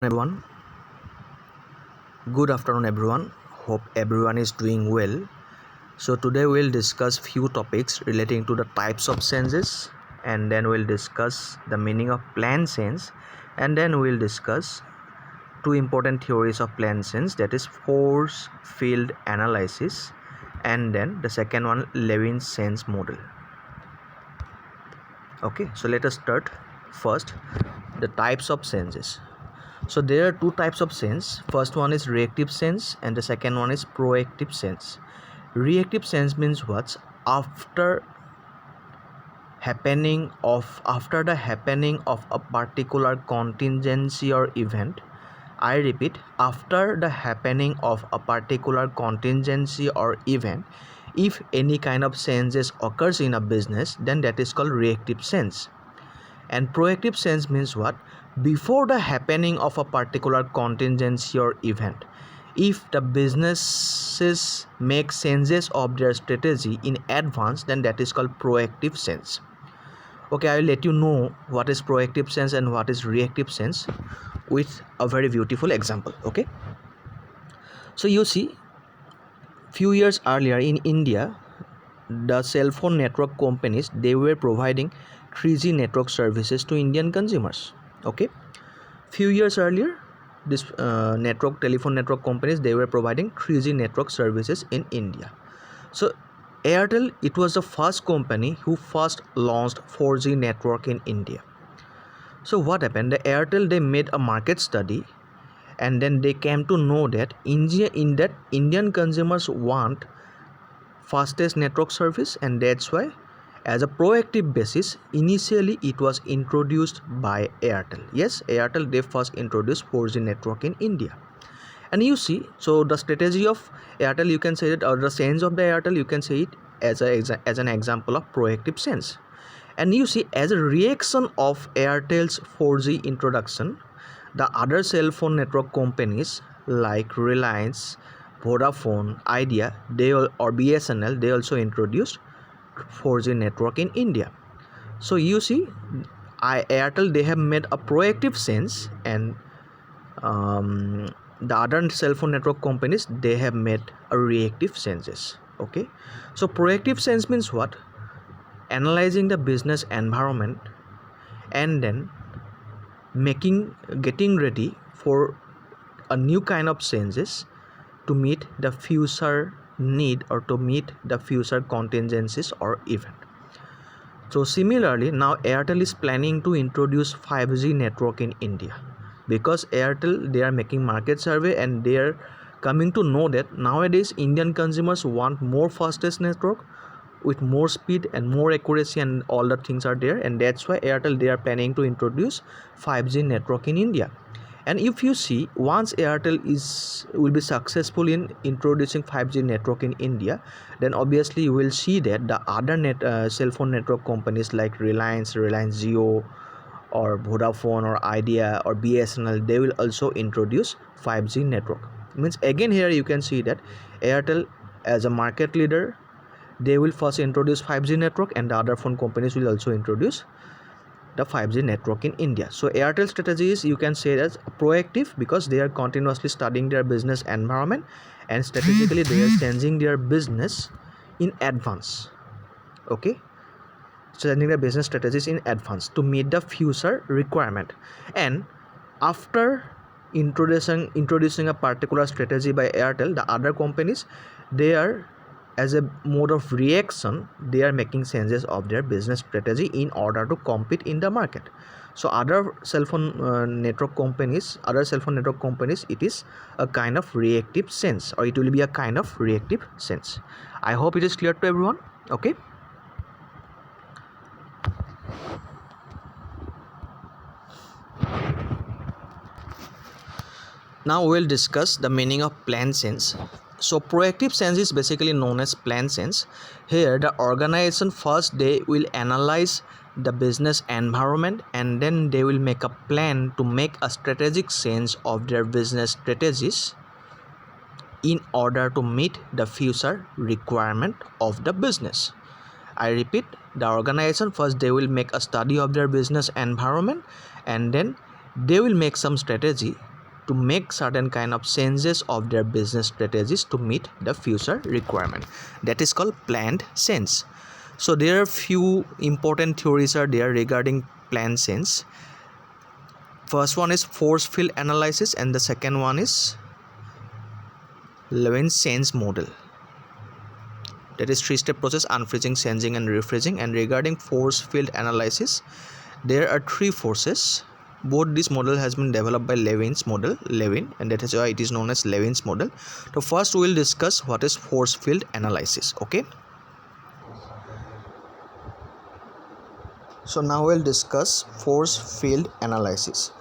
Everyone, good afternoon everyone. Hope everyone is doing well. So today we'll discuss few topics relating to the types of senses, and then we'll discuss the meaning of planned sense, and then we'll discuss two important theories of planned sense, that is force field analysis, and then the second one, Levin's sense model. Okay, so let us start. First, the types of senses. So there are two types of sense. First one is reactive sense and the second one is proactive sense. Reactive sense means what? After the happening of a particular contingency or event. I repeat, after the happening of a particular contingency or event, if any kind of changes occurs in a business, then that is called reactive sense. And proactive sense means what? Before the happening of a particular contingency or event, if the businesses make changes of their strategy in advance, then that is called proactive sense. Okay, I will let you know what is proactive sense and what is reactive sense with a very beautiful example. Okay, so you see, few years earlier in India, the cell phone network companies, they were providing 3G network services to Indian consumers. Okay, few years earlier, this telephone network companies, they were providing 3G network services in India. So Airtel, it was the first company who first launched 4G network in India. So what happened? The Airtel, they made a market study, and then they came to know that Indian consumers want fastest network service, and that's why, as a proactive basis, initially it was introduced by Airtel. Yes, Airtel, they first introduced 4G network in India. And you see, so the strategy of Airtel, you can say it, or the sense of the Airtel, you can say it as an example of proactive sense. And you see, as a reaction of Airtel's 4G introduction, the other cell phone network companies like Reliance, Vodafone, Idea, or BSNL, they also introduced 4G network in India. So you see, Airtel, they have made a proactive sense, and the other cell phone network companies, they have made a reactive senses. Okay, so proactive sense means what? Analyzing the business environment and then getting ready for a new kind of changes to meet the future need or to meet the future contingencies or event. So similarly, now Airtel is planning to introduce 5G network in India, because Airtel, they are making market survey and they are coming to know that nowadays Indian consumers want more fastest network with more speed and more accuracy, and all the things are there, and that's why Airtel, they are planning to introduce 5G network in India. And if you see, once Airtel will be successful in introducing 5G network in India, then obviously you will see that the other cell phone network companies like Reliance Jio, or Vodafone, or Idea, or BSNL, they will also introduce 5G network. Means again, here you can see that Airtel, as a market leader, they will first introduce 5G network, and the other phone companies will also introduce the 5G network in India. So Airtel strategy is, you can say, that proactive, because they are continuously studying their business environment, and strategically they are changing their business in advance. Okay, changing their business strategies in advance to meet the future requirement. And after introducing a particular strategy by Airtel, the other companies, they are, as a mode of reaction, they are making changes of their business strategy in order to compete in the market. So other cell phone network companies, it is a kind of reactive sense, or it will be a kind of reactive sense. I hope it is clear to everyone. Okay, now we'll discuss the meaning of planned sense. So proactive sense is basically known as planned sense. Here the organization first, they will analyze the business environment, and then they will make a plan to make a strategic change of their business strategies in order to meet the future requirement of the business. I repeat, the organization first, they will make a study of their business environment, and then they will make some strategy to make certain kind of changes of their business strategies to meet the future requirement. That is called planned change. So there are few important theories are there regarding planned change. First one is force field analysis, and the second one is Levin's change model. That is three-step process: unfreezing, changing, and refreezing. And regarding force field analysis, there are three forces. Both this model has been developed by Levin's model, and that is why it is known as Levin's model. So first we will discuss what is force field analysis. Okay. So now we'll discuss force field analysis.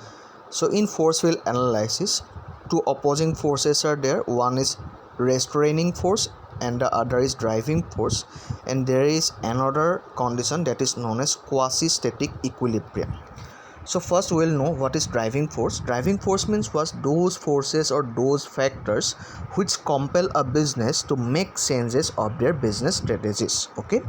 So in force field analysis, two opposing forces are there. One is restraining force and the other is driving force, and there is another condition that is known as quasi-static equilibrium. So first we will know what is driving force. Driving force means was those forces or those factors which compel a business to make changes of their business strategies. Okay.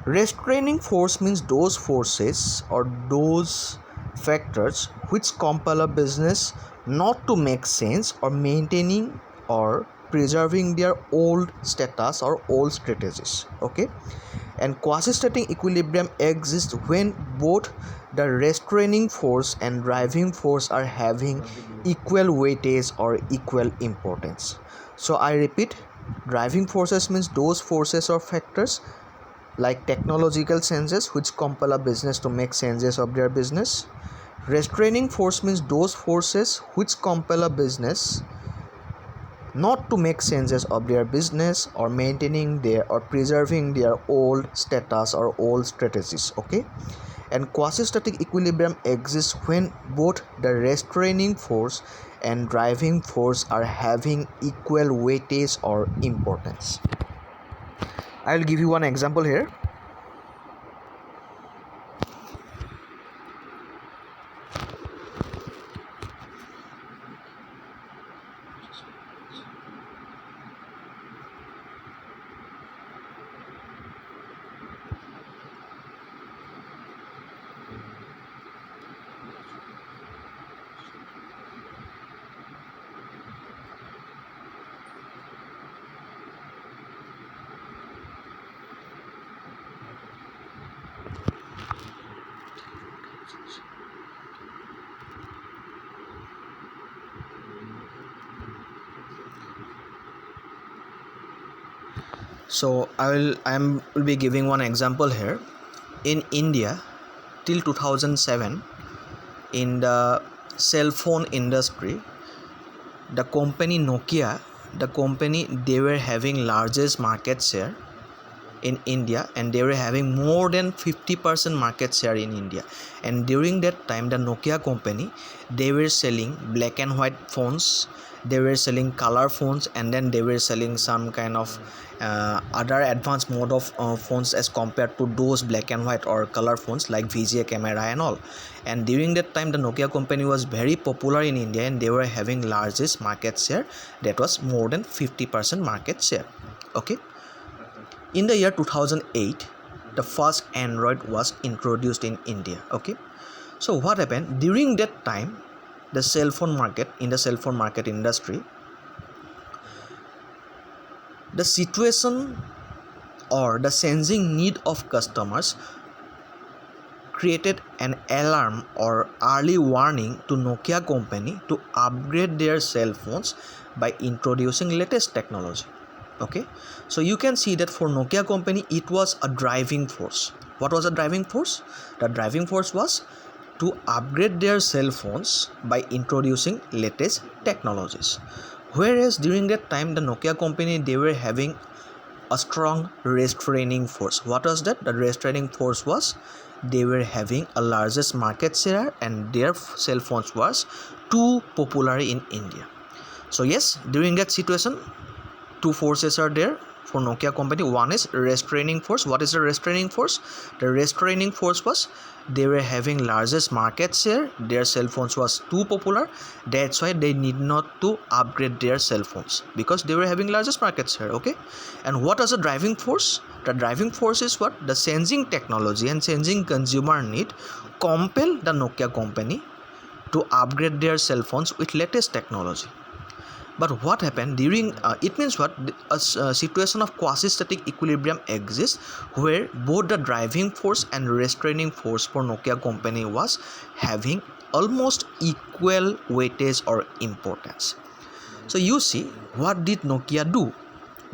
Restraining force means those forces or those factors which compel a business not to make change or maintaining or preserving their old status or old strategies. Okay. And quasi-static equilibrium exists when both the restraining force and driving force are having equal weightage or equal importance. So I repeat, driving forces means those forces or factors like technological changes which compel a business to make changes of their business. Restraining force means those forces which compel a business not to make changes of their business or maintaining their or preserving their old status or old strategies. Okay. And quasi-static equilibrium exists when both the restraining force and driving force are having equal weightage or importance. I will give you one example here. So I will be giving one example here. In India, till 2007, in the cell phone industry, the company Nokia, they were having largest market share in India, and they were having more than 50% market share in India. And during that time, the Nokia company, they were selling black and white phones, they were selling color phones, and then they were selling some kind of other advanced mode of phones as compared to those black and white or color phones like VGA camera and all. And during that time, the Nokia company was very popular in India, and they were having largest market share, that was more than 50% market share. Okay. In the year 2008, the first Android was introduced in India. Okay. So what happened during that time? The cell phone market industry, the situation or the sensing need of customers created an alarm or early warning to Nokia company to upgrade their cell phones by introducing latest technology. Okay, so you can see that for Nokia company it was a driving force. What was the driving force? The driving force was to upgrade their cell phones by introducing latest technologies. Whereas during that time, the Nokia company, they were having a strong restraining force. What was that? The restraining force was they were having a largest market share, and their cell phones was too popular in India. So yes, during that situation, two forces are there for Nokia company. One is restraining force. What is the restraining force? The restraining force was they were having largest market share, their cell phones was too popular, that's why they need not to upgrade their cell phones, because they were having largest market share. Okay. And what was the driving force? The driving force is what? The changing technology and changing consumer need compel the Nokia company to upgrade their cell phones with latest technology. But what happened during it means what a situation of quasi-static equilibrium exists where both the driving force and restraining force for Nokia company was having almost equal weightage or importance. So you see, what did Nokia do?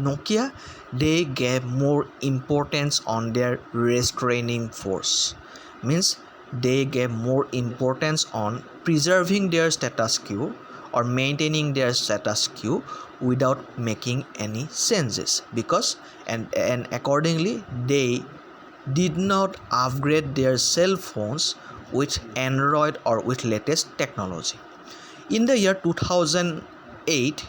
Nokia, they gave more importance on their restraining force, means they gave more importance on preserving their status quo or maintaining their status quo without making any changes, because and accordingly they did not upgrade their cell phones with Android or with latest technology. In the year 2008,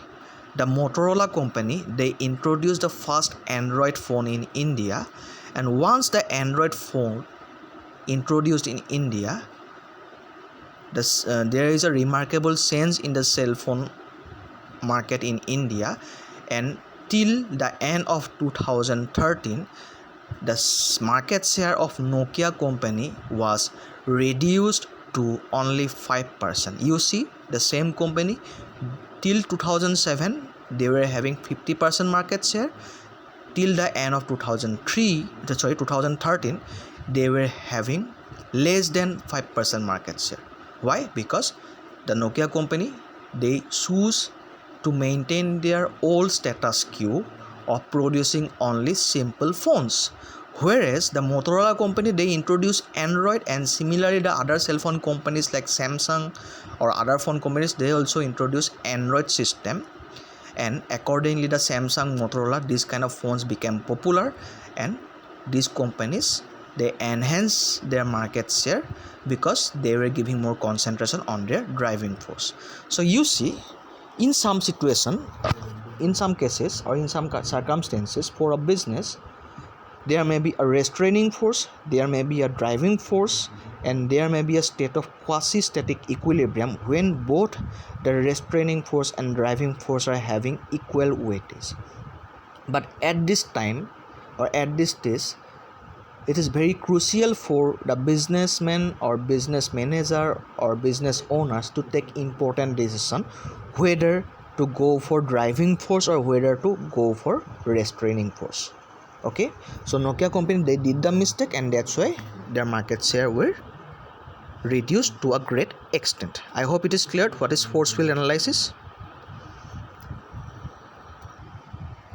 the Motorola company, they introduced the first Android phone in India, and once the Android phone introduced in India, there is a remarkable change in the cell phone market in India, and till the end of 2013, the market share of Nokia company was reduced to only 5%. You see, the same company till 2007 they were having 50% market share. Till the end of 2013 they were having less than 5% market share. Why? Because the Nokia company, they choose to maintain their old status quo of producing only simple phones, whereas the Motorola company, they introduced Android, and similarly the other cell phone companies like Samsung or other phone companies, they also introduce Android system, and accordingly the Samsung, Motorola, these kind of phones became popular, and these companies, they enhance their market share because they were giving more concentration on their driving force. So you see, in some situation, in some cases or in some circumstances, for a business there may be a restraining force, there may be a driving force, and there may be a state of quasi-static equilibrium when both the restraining force and driving force are having equal weightage. But at this time or at this stage, it is very crucial for the businessman or business manager or business owners to take important decision whether to go for driving force or whether to go for restraining force. Okay, so Nokia company, they did the mistake, and that's why their market share were reduced to a great extent. I hope it is clear what is force field analysis.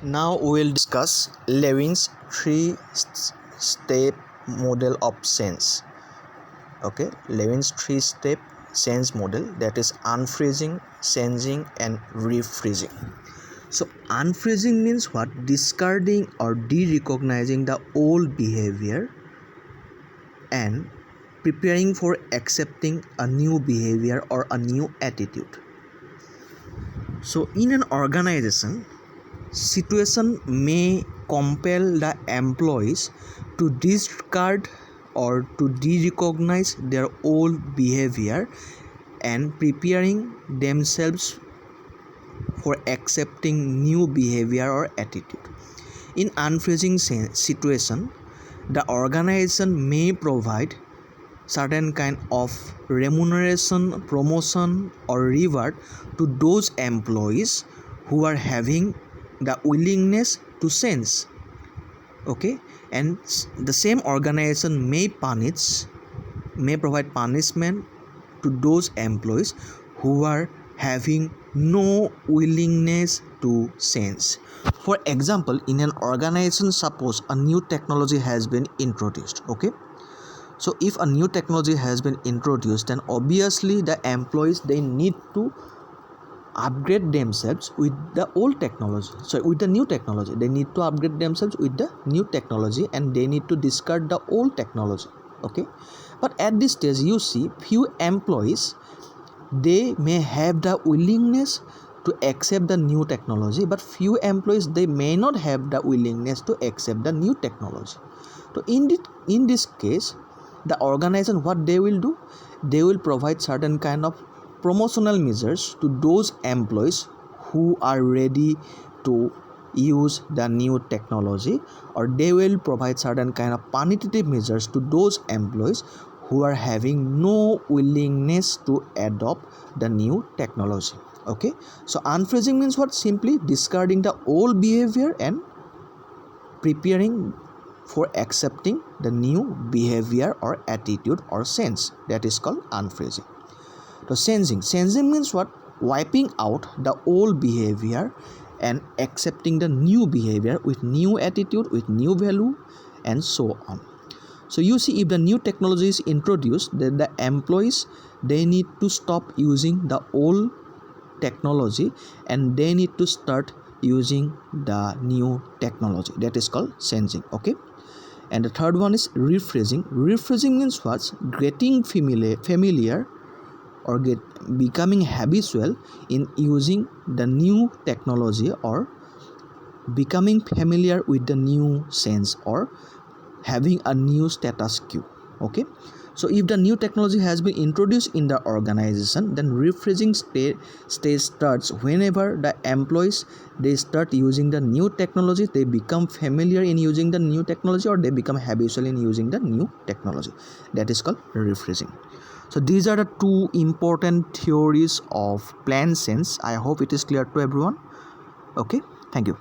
Now we will discuss Levin's three-step model of change. Okay, Levin's three-step change model, that is unfreezing, changing, and refreezing. So unfreezing means what? Discarding or de-recognizing the old behavior and preparing for accepting a new behavior or a new attitude. So in an organization, situation may compel the employees to discard or to de-recognize their old behavior and preparing themselves for accepting new behavior or attitude. In unfreezing situation, the organization may provide certain kind of remuneration, promotion, or reward to those employees who are having the willingness to change. Okay, and the same organization may provide punishment to those employees who are having no willingness to change. For example, in an organization, suppose a new technology has been introduced. Okay, so if a new technology has been introduced, then obviously the employees, they need to upgrade themselves with the old technology. So with the new technology, they need to upgrade themselves with the new technology, and they need to discard the old technology. Okay, but at this stage, you see, few employees, they may have the willingness to accept the new technology, but few employees, they may not have the willingness to accept the new technology. So in this case, the organization, what they will do, they will provide certain kind of promotional measures to those employees who are ready to use the new technology, or they will provide certain kind of punitive measures to those employees who are having no willingness to adopt the new technology. Okay, so unphrasing means what? Simply discarding the old behavior and preparing for accepting the new behavior or attitude or sense. That is called unphrasing. So sensing means what? Wiping out the old behavior and accepting the new behavior with new attitude, with new value, and so on. So you see, if the new technology is introduced, then the employees, they need to stop using the old technology and they need to start using the new technology. That is called sensing. Okay, and the third one is rephrasing. Rephrasing means what? Getting familiar or becoming habitual in using the new technology, or becoming familiar with the new sense, or having a new status quo. Okay, so if the new technology has been introduced in the organization, then rephrasing stage starts whenever the employees, they start using the new technology, they become familiar in using the new technology, or they become habitual in using the new technology. That is called rephrasing. So these are the two important theories of plan sense. I hope it is clear to everyone. Okay, thank you.